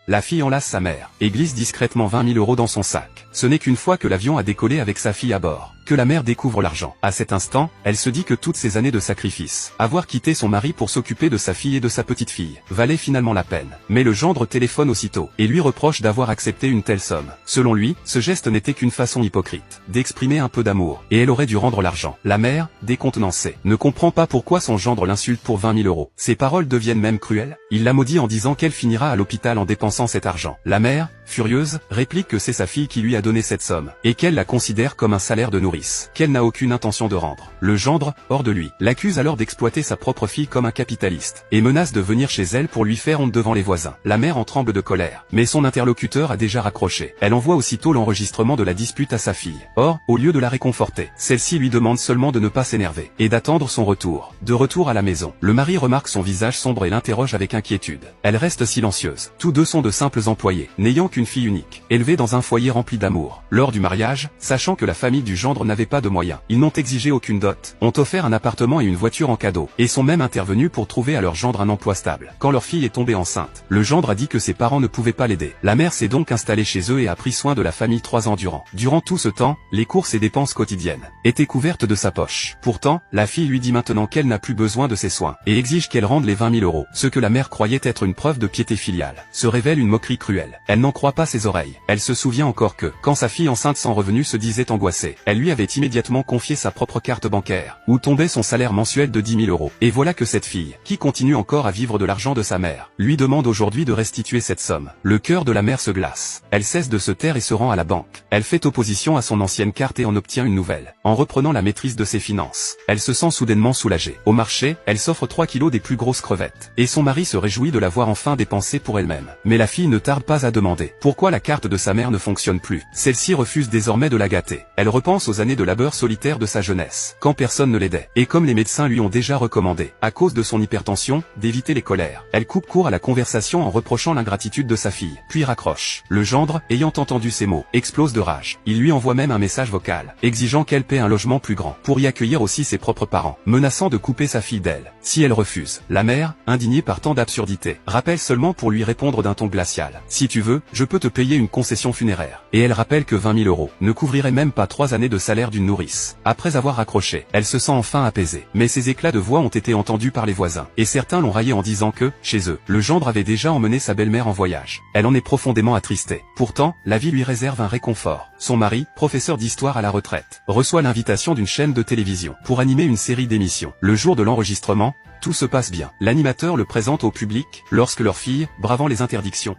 La fille enlace sa mère et glisse discrètement 20 000 € dans son sac. Ce n'est qu'une fois que l'avion a décollé avec sa fille à bord que la mère découvre l'argent. À cet instant, elle se dit que toutes ces années de sacrifice, avoir quitté son mari pour s'occuper de sa fille et de sa petite fille, valait finalement la peine. Mais le gendre téléphone aussitôt et lui reproche d'avoir accepté une telle somme. Selon lui, ce geste n'était qu'une façon hypocrite d'exprimer un peu d'amour, et elle aurait dû rendre l'argent. La mère, décontenancée, ne comprend pas pourquoi son gendre l'insulte pour 20 000 €. Ses paroles deviennent même cruelles. Il la maudit en disant qu'elle finira à l'hôpital en dépensant cet argent. La mère, furieuse, réplique que c'est sa fille qui lui a donné cette somme, et qu'elle la considère comme un salaire de nourrice, qu'elle n'a aucune intention de rendre. Le gendre, hors de lui, l'accuse alors d'exploiter sa propre fille comme un capitaliste, et menace de venir chez elle pour lui faire honte devant les voisins. La mère en tremble de colère, mais son interlocuteur a déjà raccroché. Elle envoie aussitôt l'enregistrement de la dispute à sa fille. Or, au lieu de la réconforter, celle-ci lui demande seulement de ne pas s'énerver, et d'attendre son retour. De retour à la maison, le mari remarque son visage sombre et l'interroge avec inquiétude. Elle reste silencieuse. Tous deux sont de simples employés, n'ayant qu'une fille unique, élevée dans un foyer rempli d'amour. Lors du mariage, sachant que la famille du gendre n'avait pas de moyens, ils n'ont exigé aucune dot, ont offert un appartement et une voiture en cadeau, et sont même intervenus pour trouver à leur gendre un emploi stable. Quand leur fille est tombée enceinte, le gendre a dit que ses parents ne pouvaient pas l'aider. La mère s'est donc installée chez eux et a pris soin de la famille 3 ans durant. Durant tout ce temps, les courses et dépenses quotidiennes étaient couvertes de sa poche. Pourtant, la fille lui dit maintenant qu'elle n'a plus besoin de ses soins, et exige qu'elle rende les 20 000 €. Ce que la mère croyait être une preuve de piété filiale, se révèle une moquerie cruelle. Elle n'en croit pas ses oreilles. Elle se souvient encore que, quand sa fille enceinte sans revenu se disait angoissée, elle lui avait immédiatement confié sa propre carte bancaire, où tombait son salaire mensuel de 10 000 €. Et voilà que cette fille, qui continue encore à vivre de l'argent de sa mère, lui demande aujourd'hui de restituer cette somme. Le cœur de la mère se glace. Elle cesse de se taire et se rend à la banque. Elle fait opposition à son ancienne carte et en obtient une nouvelle. En reprenant la maîtrise de ses finances, elle se sent soudainement soulagée. Au marché, elle s'offre 3 kilos des plus grosses crevettes, et son mari se réjouit de l'avoir enfin dépensée pour elle-même. Mais la fille ne tarde pas à demander pourquoi la carte de sa mère ne fonctionne plus. Celle-ci refuse désormais de la gâter. Elle repense aux années de labeur solitaire de sa jeunesse, quand personne ne l'aidait, et comme les médecins lui ont déjà recommandé, à cause de son hypertension, d'éviter les colères. Elle coupe court à la conversation en reprochant l'ingratitude de sa fille, puis raccroche. Le gendre, ayant entendu ces mots, explose de rage. Il lui envoie même un message vocal, exigeant qu'elle paie un logement plus grand, pour y accueillir aussi ses propres parents, menaçant de couper sa fille d'elle, si elle refuse. La mère, indignée par tant d'absurdité, rappelle seulement pour lui répondre d'un ton glacial: si tu veux, je peux te payer une concession funéraire. Et elle rappelle que 20 000 € ne couvrirait même pas 3 années de salaire d'une nourrice. Après avoir raccroché, elle se sent enfin apaisée. Mais ces éclats de voix ont été entendus par les voisins, et certains l'ont raillé en disant que, chez eux, le gendre avait déjà emmené sa belle-mère en voyage. Elle en est profondément attristée. Pourtant, la vie lui réserve un réconfort. Son mari, professeur d'histoire à la retraite, reçoit l'invitation d'une chaîne de télévision pour animer une série d'émissions. Le jour de l'enregistrement, tout se passe bien. L'animateur le présente au public, lorsque leur fille, bravant les interdictions,